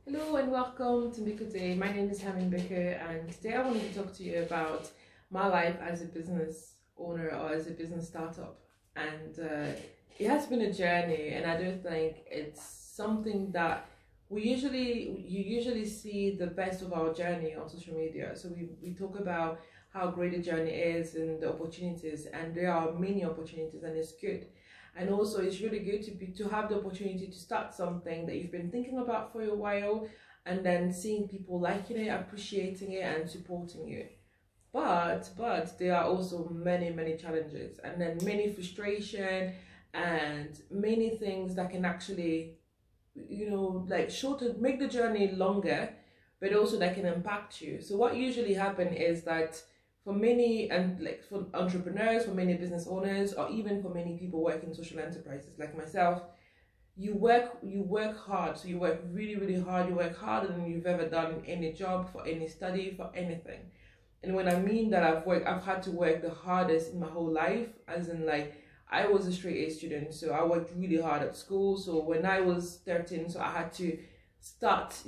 Hello and welcome to Mbikudi. My name is Mbikudi, and today I wanted to talk to you about my life as a business owner or as a business startup. And it has been a journey, and I don't think it's something that you usually see the best of our journey on social media. So we talk about how great the journey is and the opportunities, and there are many opportunities, and it's good. And also it's really good to have the opportunity to start something that you've been thinking about for a while, and then seeing people liking it, appreciating it, and supporting you. But there are also many challenges, and then many frustration, and many things that can actually, like make the journey longer, but also that can impact you. So what usually happen is that for many, and like for entrepreneurs, for many business owners, or even for many people working in social enterprises like myself, you work hard. So you work really hard. You work harder than you've ever done in any job, for any study, for anything. And when I mean that I've had to work the hardest in my whole life, as in, like, I was a straight A student, so I worked really hard at school. So when I was 13, so I had to start,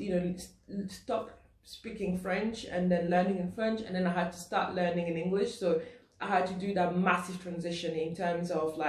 stop speaking French and then learning in French, and then I had to start learning in English. So I had to do that massive transition in terms of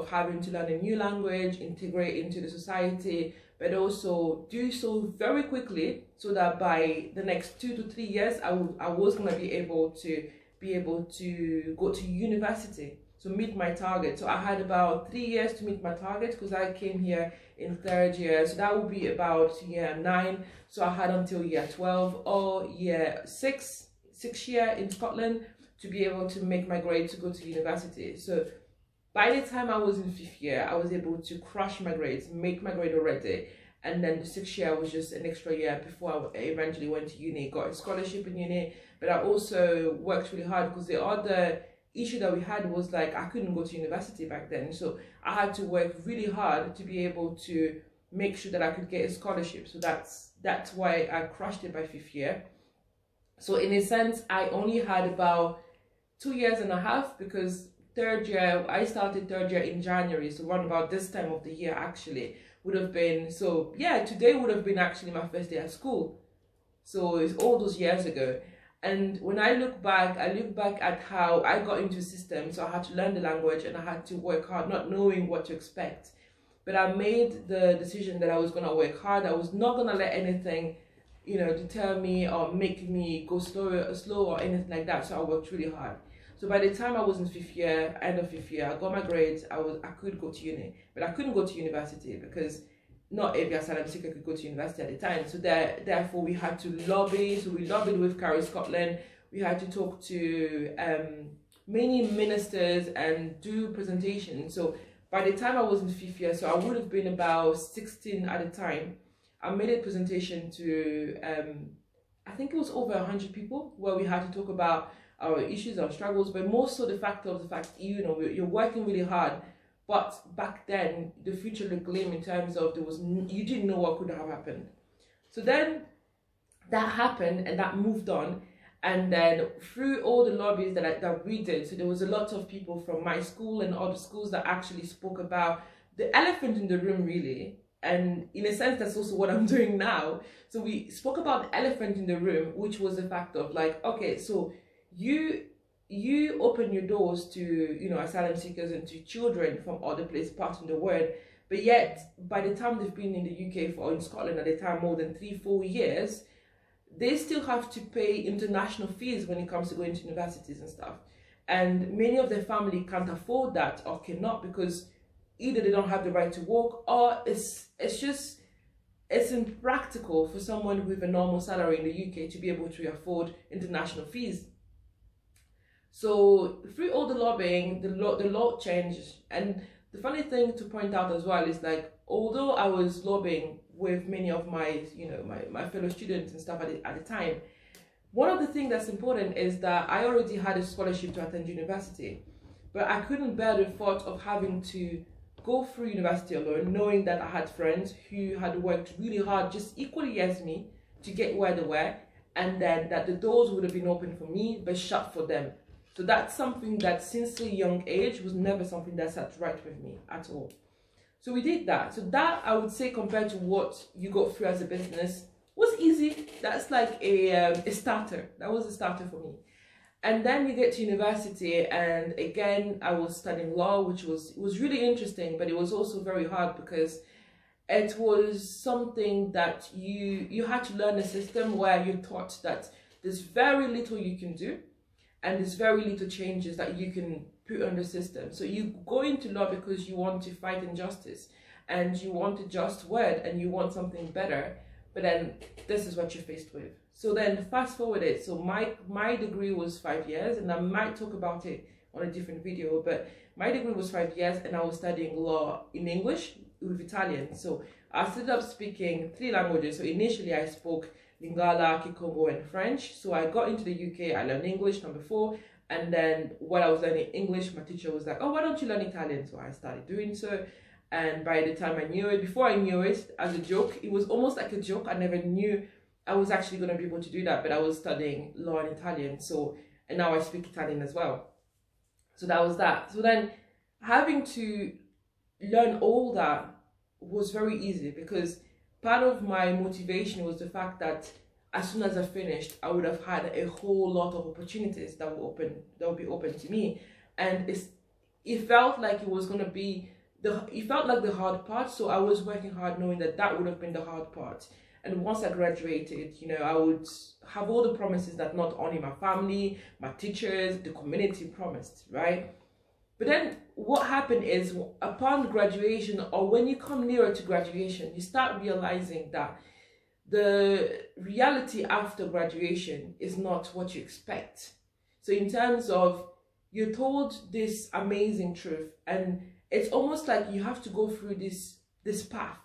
having to learn a new language, integrate into the society, but also do so very quickly, so that by the next 2 to 3 years I was going to be able to go to university, so meet my target. So I had about 3 years to meet my target, because I came here in third year, so that would be about year 9. So I had until year 12 or year 6 year in Scotland to be able to make my grade to go to university. So by the time I was in 5th year, I was able to crush my grades, make my grade already, and then the 6th year was just an extra year before I eventually went to uni, got a scholarship in uni. But I also worked really hard, because the other issue that we had was, like, I couldn't go to university back then, so I had to work really hard to be able to make sure that I could get a scholarship. So that's why I crushed it by 5th year. So in a sense, I only had about 2.5 years, because I started third year in January, so around about this time of the year actually would have been, so yeah, today would have been actually my first day at school. So it's all those years ago. And when I look back at how I got into the system. So I had to learn the language, and I had to work hard, not knowing what to expect. But I made the decision that I was going to work hard. I was not going to let anything, deter me or make me go slow or anything like that. So I worked really hard. So by the time I was in 5th year, end of 5th year, I got my grades. I could go to uni, but I couldn't go to university because not every asylum seeker could go to university at the time. So therefore we had to lobby. So we lobbied with Carry Scotland. We had to talk to many ministers and do presentations. So by the time I was in 5th year, so I would have been about 16 at the time, I made a presentation to, I think it was over 100 people, where we had to talk about our issues, our struggles, but more so the fact you're working really hard. But back then, the future looked glim in terms of you didn't know what could have happened. So then that happened, and that moved on. And then through all the lobbies that we did, so there was a lot of people from my school and other schools that actually spoke about the elephant in the room, really. And in a sense, that's also what I'm doing now. So we spoke about the elephant in the room, which was the fact of, like, okay, so you open your doors to, asylum seekers and to children from other places, parts in the world, but yet by the time they've been in the UK or in Scotland at the time more than 3-4 years, they still have to pay international fees when it comes to going to universities and stuff. And many of their family can't afford that, or cannot, because either they don't have the right to work, or it's impractical for someone with a normal salary in the UK to be able to afford international fees. So through all the lobbying, the law changed. And the funny thing to point out as well is, like, although I was lobbying with many of my, my fellow students and stuff at the time, one of the things that's important is that I already had a scholarship to attend university, but I couldn't bear the thought of having to go through university alone, knowing that I had friends who had worked really hard, just equally as me, to get where they were, and then that the doors would have been open for me, but shut for them. So that's something that since a young age was never something that sat right with me at all. So we did that. So that, I would say, compared to what you go through as a business, was easy. That's like a starter. That was a starter for me. And then you get to university, and again, I was studying law, which was really interesting, but it was also very hard because it was something that you had to learn a system where you're taught that there's very little you can do, and there's very little changes that you can put on the system. So you go into law because you want to fight injustice, and you want a just word, and you want something better, but then this is what you're faced with. So then fast forward it. So my degree was 5 years, and I might talk about it on a different video, but my degree was 5 years, and I was studying law in English with Italian. So I ended up speaking 3 languages. So initially I spoke Lingala, Kikongo, and French. So I got into the UK, I learned English, number 4. And then when I was learning English, my teacher was like, oh, why don't you learn Italian? So I started doing so. And by the time I knew it, before I knew it, as a joke, it was almost like a joke. I never knew I was actually going to be able to do that, but I was studying law in Italian. So, and now I speak Italian as well. So that was that. So then having to learn all that was very easy, because part of my motivation was the fact that as soon as I finished, I would have had a whole lot of opportunities that would be open to me. And it felt like it was going to be it felt like the hard part. So I was working hard knowing that that would have been the hard part. And once I graduated, you know, I would have all the promises that not only my family, my teachers, the community promised, right? But then what happened is, upon graduation, or when you come nearer to graduation, you start realizing that the reality after graduation is not what you expect. So in terms of, you're told this amazing truth, and it's almost like you have to go through this path,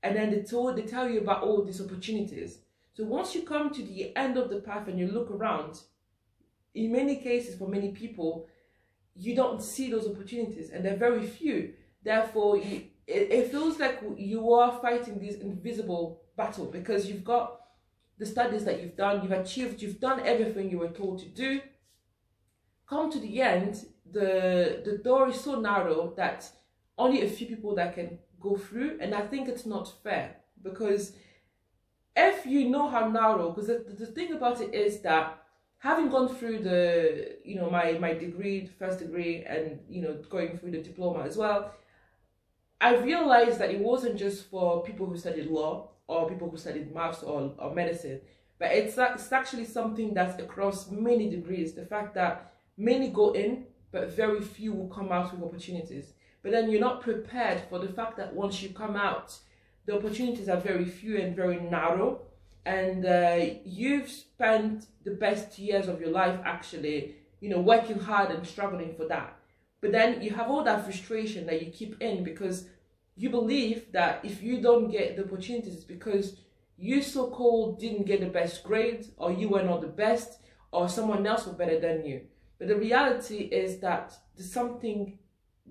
and then they tell you about all these opportunities. So once you come to the end of the path and you look around, in many cases, for many people, you don't see those opportunities, and they're very few. Therefore, it feels like you are fighting this invisible battle, because you've got the studies that you've done, you've achieved, you've done everything you were told to do. Come to the end, the door is so narrow that only a few people that can go through, and I think it's not fair, because if you know how narrow, because the thing about it is that having gone through the, you know, my degree, first degree, and, you know, going through the diploma as well, I realized that it wasn't just for people who studied law or people who studied maths or medicine, but it's actually something that's across many degrees. The fact that many go in, but very few will come out with opportunities. But then you're not prepared for the fact that once you come out, the opportunities are very few and very narrow. And you've spent the best years of your life actually, you know, working hard and struggling for that. But then you have all that frustration that you keep in, because you believe that if you don't get the opportunities, it's because you so-called didn't get the best grades, or you were not the best, or someone else was better than you. But the reality is that there's something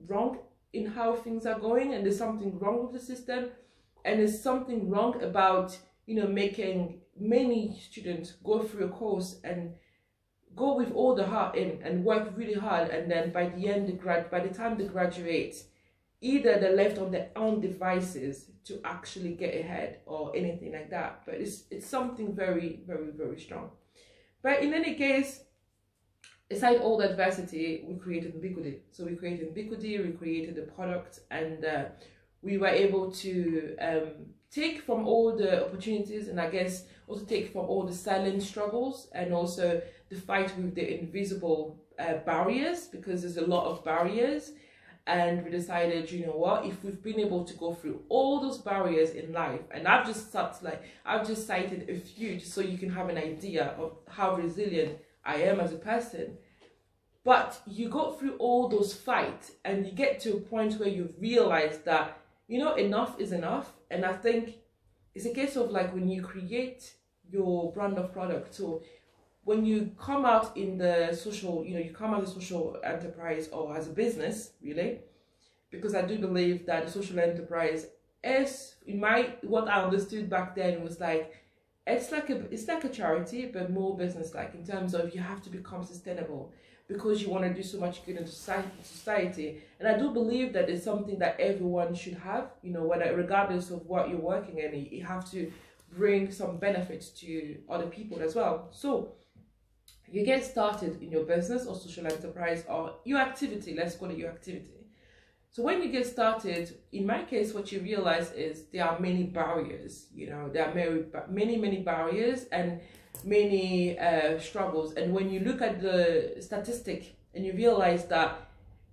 wrong in how things are going, and there's something wrong with the system, and there's something wrong about, you know, making many students go through a course and go with all the heart in and work really hard, and then by the end, by the time they graduate, either they're left on their own devices to actually get ahead or anything like that. But it's something very, very, very strong. But in any case, aside all the adversity, we created Mbikudi. So we created Mbikudi, we created a product, and we were able to take from all the opportunities, and I guess also take from all the silent struggles, and also the fight with the invisible barriers, because there's a lot of barriers. And we decided, you know what, if we've been able to go through all those barriers in life, and I've just cited a few just so you can have an idea of how resilient I am as a person. But you go through all those fights, and you get to a point where you realize that, you know, enough is enough. And I think it's a case of like when you create your brand of product. So when you come out in the social, you know, you come out as a social enterprise or as a business, really, because I do believe that the social enterprise is, what I understood back then was like, it's like a charity, but more business-like, in terms of you have to become sustainable because you want to do so much good in society. And I do believe that it's something that everyone should have, you know, whether, regardless of what you're working in, you have to bring some benefits to other people as well. So you get started in your business or social enterprise or your activity, let's call it your activity. So when you get started, in my case, what you realize is there are many barriers, you know, there are many barriers and many struggles. And when you look at the statistic and you realize that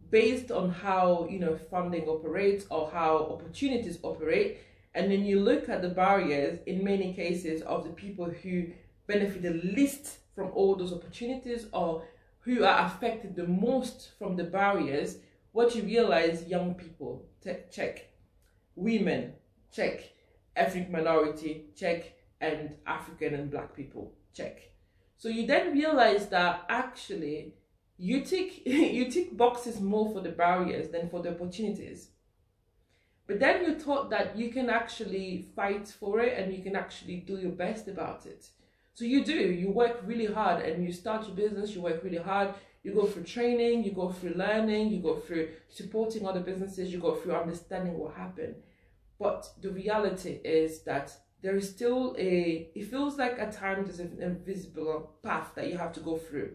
based on how, you know, funding operates or how opportunities operate, and then you look at the barriers in many cases of the people who benefit the least from all those opportunities or who are affected the most from the barriers, what you realize, young people, check, women, check, ethnic minority, check, and African and Black people, check. So you then realize that actually you tick boxes more for the barriers than for the opportunities. But then you thought that you can actually fight for it and you can actually do your best about it. So you do, you work really hard and you start your business, you work really hard, you go through training, you go through learning, you go through supporting other businesses, you go through understanding what happened. But the reality is that there is still it feels like at times there's an invisible path that you have to go through.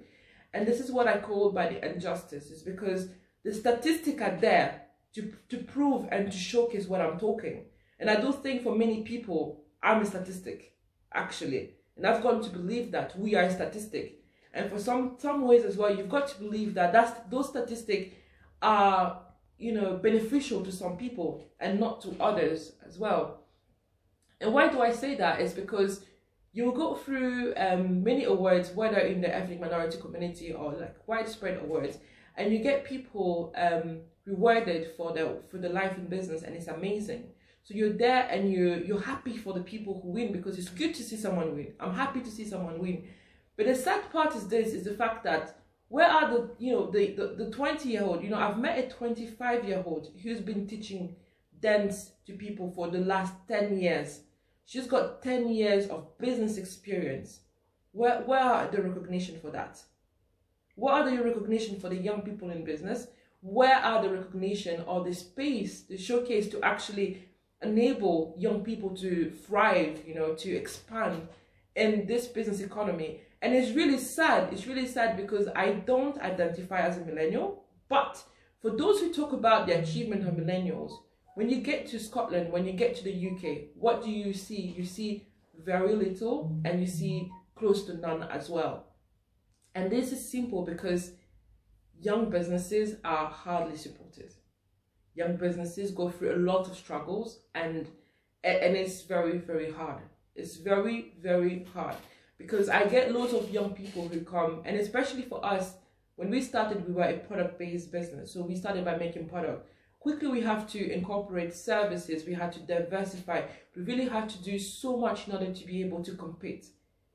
And this is what I call by the injustice, is because the statistics are there to prove and to showcase what I'm talking. And I do think for many people, I'm a statistic, actually. And I've gotten to believe that we are a statistic. And for some ways as well, you've got to believe that those statistics are, you know, beneficial to some people and not to others as well. And why do I say that? Is because you'll go through many awards, whether in the ethnic minority community or like widespread awards, and you get people rewarded for the life in business, and it's amazing. So you're there and you're happy for the people who win, because it's good to see someone win. I'm happy to see someone win. But the sad part is the fact that where are the, you know, the 20-year-old, you know, I've met a 25-year-old who's been teaching dance to people for the last 10 years. She's got 10 years of business experience. Where are the recognition for that? What are the recognition for the young people in business? Where are the recognition or the space, the showcase to actually enable young people to thrive, you know, to expand in this business economy? And it's really sad. It's really sad because I don't identify as a millennial. But for those who talk about the achievement of millennials, when you get to Scotland, when you get to the UK, what do you see? You see very little and you see close to none as well. And this is simple because young businesses are hardly supported. Young businesses go through a lot of struggles and it's very, very hard. It's very, very hard because I get lots of young people who come, and especially for us, when we started, we were a product-based business. So we started by making product. Quickly, we have to incorporate services. We had to diversify. We really had to do so much in order to be able to compete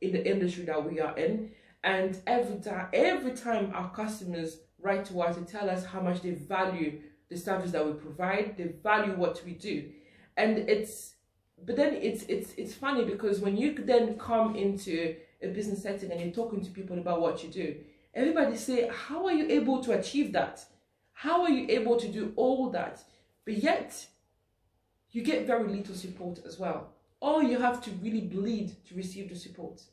in the industry that we are in. And every time our customers write to us, they tell us how much they value the service that we provide. They value what we do. And it's funny because when you then come into a business setting and you're talking to people about what you do, everybody say, how are you able to achieve that? How are you able to do all that? But yet, you get very little support as well. Or you have to really bleed to receive the support.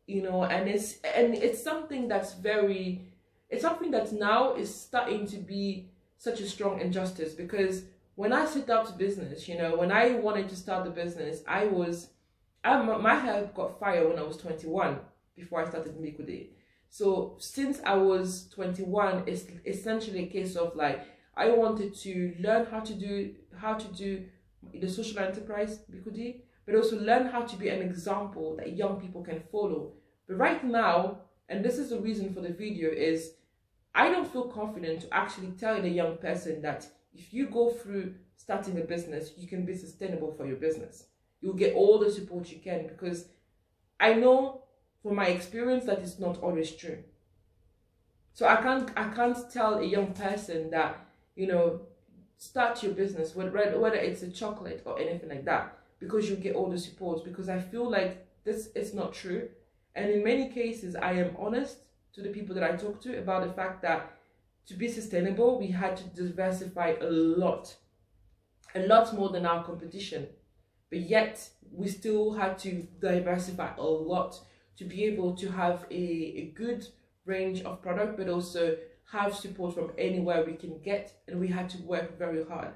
You know, and it's something that's it's something that now is starting to be such a strong injustice, because when I set out to business, you know, when I wanted to start the business, my hair got fired when I was 21 before I started Mbikudi. So since I was 21, it's essentially a case of like, I wanted to learn how to do the social enterprise, Mbikudi, but also learn how to be an example that young people can follow. But right now, and this is the reason for the video, is I don't feel confident to actually tell the young person that if you go through starting a business, you can be sustainable for your business. You'll get all the support you can, because I know from my experience that it's not always true. So I can't tell a young person that, you know, start your business, whether it's a chocolate or anything like that, because you get all the support, because I feel like this is not true. And in many cases, I am honest to the people that I talk to about the fact that to be sustainable, we had to diversify a lot more than our competition. but yet we still had to diversify a lot to be able to have a good range of product, but also have support from anywhere we can get. And we had to work very hard.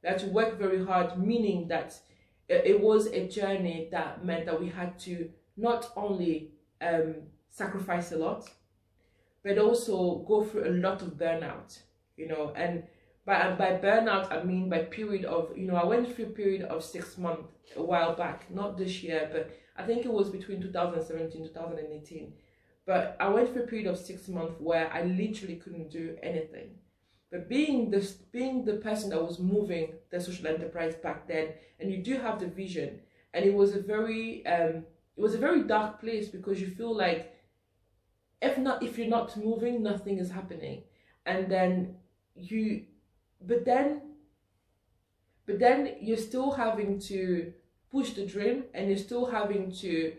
We had to work very hard, meaning that it was a journey that meant that we had to not only sacrifice a lot, but also go through a lot of burnout, you know. And by burnout, I mean by period of, you know, I went through a period of 6 months a while back, not this year, but I think it was between 2017 2018. But I went through a period of 6 months where I literally couldn't do anything. But being the person that was moving the social enterprise back then, and you do have the vision, and it was a very dark place, because you feel like if you're not moving, nothing is happening. And then but then you're still having to push the dream, and you're still having to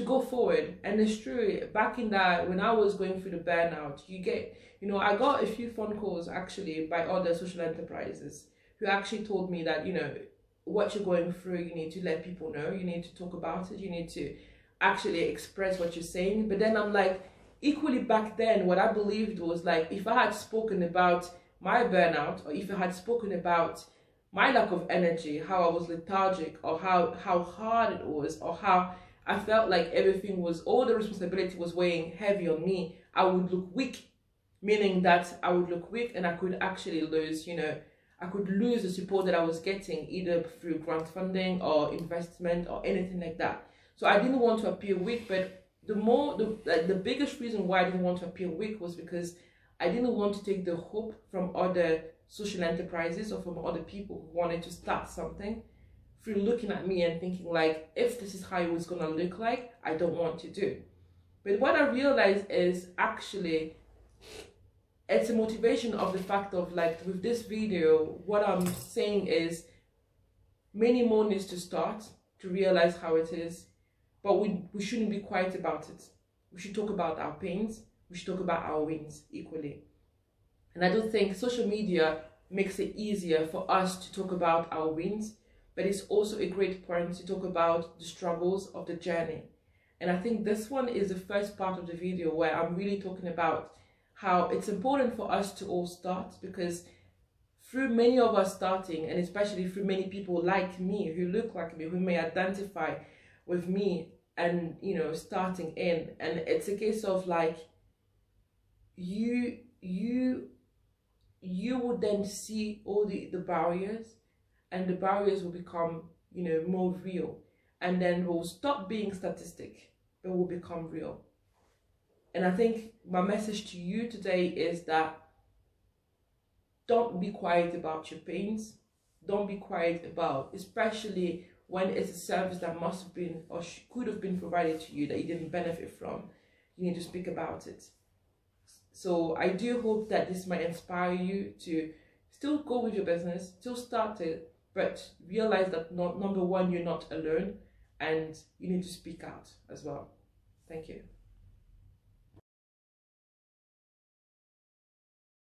go forward. And it's true, back in that, when I was going through the burnout, you know, I got a few phone calls actually by other social enterprises who actually told me that, you know, what you're going through, you need to let people know, you need to talk about it, you need to actually express what you're saying. But then I'm like, equally back then, what I believed was like, if I had spoken about my burnout, or if I had spoken about my lack of energy, how I was lethargic, or how hard it was, or how I felt like all the responsibility was weighing heavy on me, I would look weak. Meaning that I would look weak, and I could actually lose, you know, I could lose the support that I was getting, either through grant funding or investment or anything like that. So I didn't want to appear weak. But the biggest reason why I didn't want to appear weak was because I didn't want to take the hope from other social enterprises or from other people who wanted to start something, through looking at me and thinking like, if this is how it was gonna look like, I don't want to do. But what I realized is actually, it's a motivation of the fact of like, with this video, what I'm saying is many more needs to start to realize how it is, but we shouldn't be quiet about it. We should talk about our pains, we should talk about our wins equally. And I don't think social media makes it easier for us to talk about our wins, but it's also a great point to talk about the struggles of the journey. And I think this one is the first part of the video where I'm really talking about how it's important for us to all start, because through many of us starting, and especially through many people like me, who look like me, who may identify with me, and, you know, starting in, and it's a case of like, you will then see all the barriers, and the barriers will become, you know, more real, and then we'll stop being statistic, but will become real. And I think my message to you today is that don't be quiet about your pains. Don't be quiet about, especially when it's a service that must have been or could have been provided to you that you didn't benefit from. You need to speak about it. So I do hope that this might inspire you to still go with your business, still start it, but realize that number one, you're not alone, and you need to speak out as well. Thank you.